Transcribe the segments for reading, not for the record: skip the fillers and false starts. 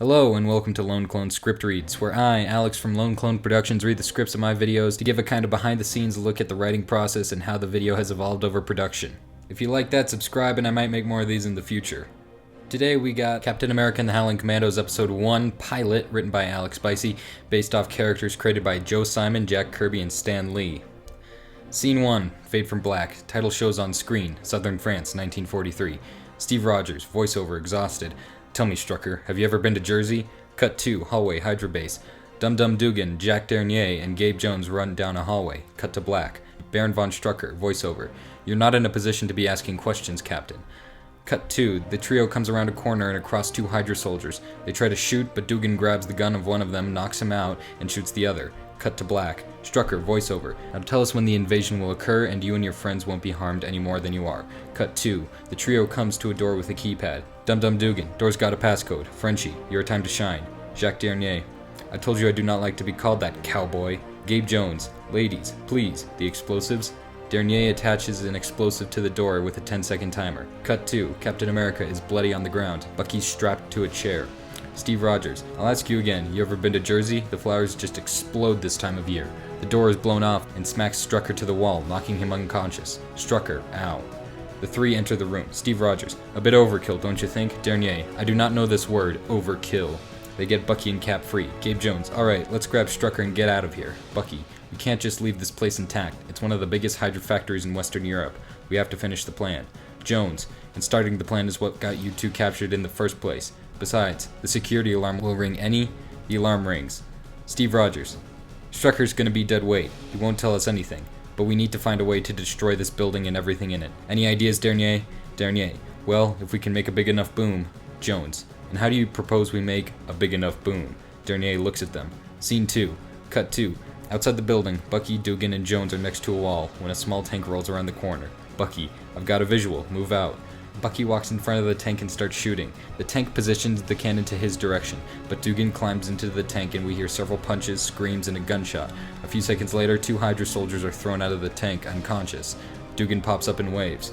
Hello and welcome to Loneclone Script Reads, where I, Alex from Loneclone Productions, read the scripts of my videos to give a kind of behind-the-scenes look at the writing process and how the video has evolved over production. If you like that, subscribe and I might make more of these in the future. Today we got Captain America and the Howling Commandos Episode 1 Pilot, written by Alex Spicey, based off characters created by Joe Simon, Jack Kirby, and Stan Lee. Scene 1, Fade from Black, title shows on screen, Southern France, 1943. Steve Rogers, voiceover, exhausted. Tell me, Strucker, have you ever been to Jersey? Cut 2, hallway, Hydra base. Dum Dum Dugan, Jack Dernier, and Gabe Jones run down a hallway. Cut to black. Baron von Strucker, voiceover. You're not in a position to be asking questions, Captain. Cut 2, the trio comes around a corner and across two Hydra soldiers. They try to shoot, but Dugan grabs the gun of one of them, knocks him out, and shoots the other. Cut to black. Strucker, voiceover. Now tell us when the invasion will occur and you and your friends won't be harmed any more than you are. Cut 2, the trio comes to a door with a keypad. Dum Dum Dugan, door's got a passcode. Frenchie, your time to shine. Jacques Dernier, I told you I do not like to be called that, cowboy. Gabe Jones, ladies, please, the explosives? Dernier attaches an explosive to the door with a 10-second timer. Cut 2, Captain America is bloody on the ground. Bucky's strapped to a chair. Steve Rogers, I'll ask you again, you ever been to Jersey? The flowers just explode this time of year. The door is blown off and smacks Strucker to the wall, knocking him unconscious. Strucker, ow. The three enter the room. Steve Rogers, a bit overkill, don't you think? Dernier, I do not know this word, overkill. They get Bucky and Cap free. Gabe Jones, alright, let's grab Strucker and get out of here. Bucky, we can't just leave this place intact. It's one of the biggest Hydra factories in Western Europe. We have to finish the plan. Jones, and starting the plan is what got you two captured in the first place. Besides, the security alarm will ring the alarm rings. Steve Rogers, Strucker's gonna be dead weight. He won't tell us anything. But we need to find a way to destroy this building and everything in it. Any ideas, Dernier? Dernier, well, if we can make a big enough boom. Jones, and how do you propose we make a big enough boom? Dernier looks at them. Scene 2, Cut 2. Outside the building, Bucky, Dugan, and Jones are next to a wall when a small tank rolls around the corner. Bucky, I've got a visual, move out. Bucky walks in front of the tank and starts shooting. The tank positions the cannon to his direction, but Dugan climbs into the tank and we hear several punches, screams, and a gunshot. A few seconds later, two Hydra soldiers are thrown out of the tank, unconscious. Dugan pops up and waves.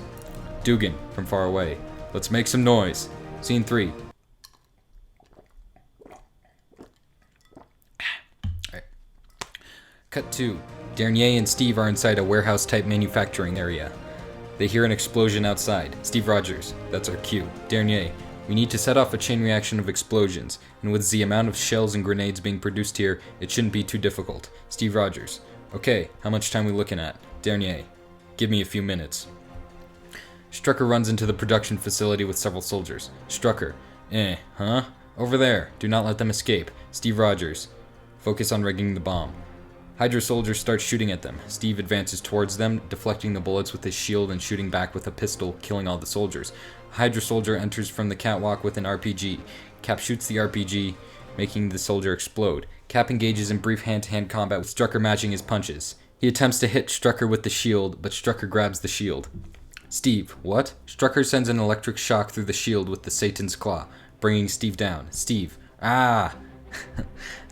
Dugan, from far away, let's make some noise. Scene 3. Cut 2. Dernier and Steve are inside a warehouse-type manufacturing area. They hear an explosion outside. Steve Rogers, that's our cue. Dernier, we need to set off a chain reaction of explosions, and with the amount of shells and grenades being produced here, it shouldn't be too difficult. Steve Rogers, okay, how much time we looking at? Dernier, give me a few minutes. Strucker runs into the production facility with several soldiers. Strucker, huh? Over there, do not let them escape. Steve Rogers, focus on rigging the bomb. Hydra soldiers start shooting at them. Steve advances towards them, deflecting the bullets with his shield and shooting back with a pistol, killing all the soldiers. A Hydra soldier enters from the catwalk with an RPG. Cap shoots the RPG, making the soldier explode. Cap engages in brief hand-to-hand combat with Strucker matching his punches. He attempts to hit Strucker with the shield, but Strucker grabs the shield. Steve, what? Strucker sends an electric shock through the shield with the Satan's Claw, bringing Steve down. Steve, ah!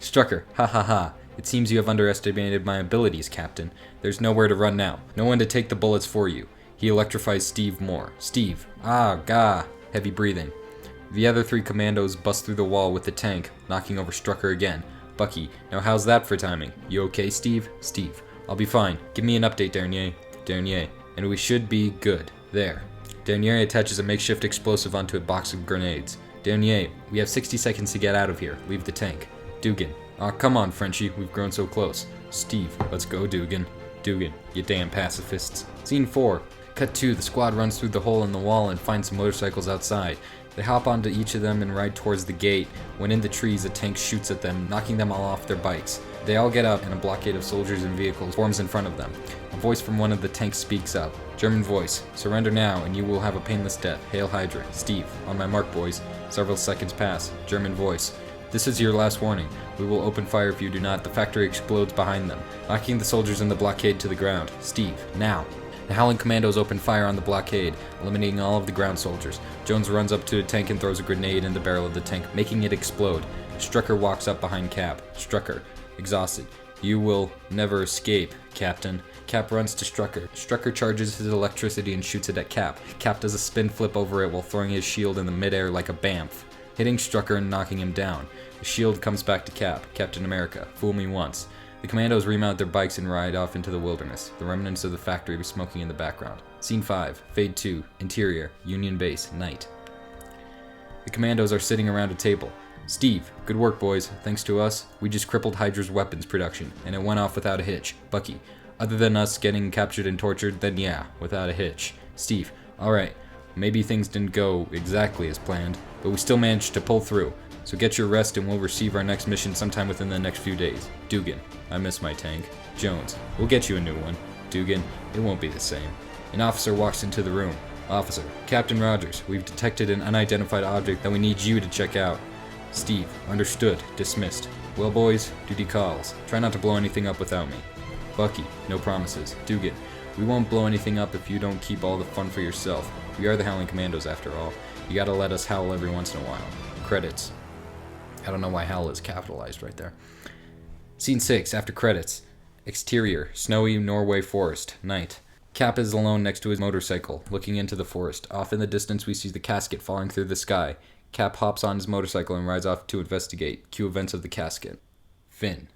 Strucker, ha ha ha. It seems you have underestimated my abilities, Captain. There's nowhere to run now. No one to take the bullets for you. He electrifies Steve more. Steve, gah, heavy breathing. The other three commandos bust through the wall with the tank, knocking over Strucker again. Bucky, now how's that for timing? You okay, Steve? Steve, I'll be fine. Give me an update, Dernier. Dernier, and we should be good. There. Dernier attaches a makeshift explosive onto a box of grenades. Dernier, we have 60 seconds to get out of here. Leave the tank. Dugan, aw, come on, Frenchie, we've grown so close. Steve, let's go, Dugan. Dugan, you damn pacifists. Scene 4. Cut 2, the squad runs through the hole in the wall and finds some motorcycles outside. They hop onto each of them and ride towards the gate. When in the trees, a tank shoots at them, knocking them all off their bikes. They all get up and a blockade of soldiers and vehicles forms in front of them. A voice from one of the tanks speaks up. German voice, surrender now and you will have a painless death. Hail Hydra. Steve, on my mark, boys. Several seconds pass. German voice, this is your last warning. We will open fire if you do not. The factory explodes behind them, knocking the soldiers in the blockade to the ground. Steve, now. The Howling Commandos open fire on the blockade, eliminating all of the ground soldiers. Jones runs up to a tank and throws a grenade in the barrel of the tank, making it explode. Strucker walks up behind Cap. Strucker, exhausted. You will never escape, Captain. Cap runs to Strucker. Strucker charges his electricity and shoots it at Cap. Cap does a spin flip over it while throwing his shield in the midair like a bamf. hitting Strucker and knocking him down. The shield comes back to Cap, Captain America. Fool me once. The Commandos remount their bikes and ride off into the wilderness, the remnants of the factory smoking in the background. Scene 5, Fade 2, Interior, Union Base, night. The Commandos are sitting around a table. Steve, good work, boys. Thanks to us, we just crippled Hydra's weapons production, and it went off without a hitch. Bucky, other than us getting captured and tortured, then yeah, without a hitch. Steve, alright, maybe things didn't go exactly as planned, but we still managed to pull through. So get your rest and we'll receive our next mission sometime within the next few days. Dugan, I miss my tank. Jones, we'll get you a new one. Dugan, it won't be the same. An officer walks into the room. Officer, Captain Rogers, we've detected an unidentified object that we need you to check out. Steve, understood, dismissed. Well boys, duty calls. Try not to blow anything up without me. Bucky, no promises. Dugan, we won't blow anything up if you don't keep all the fun for yourself. We are the Howling Commandos after all. You gotta let us howl every once in a while. Credits. I don't know why howl is capitalized right there. Scene 6, after credits. Exterior, snowy Norway forest, night. Cap is alone next to his motorcycle, looking into the forest. Off in the distance we see the casket falling through the sky. Cap hops on his motorcycle and rides off to investigate. Cue events of the casket. Finn,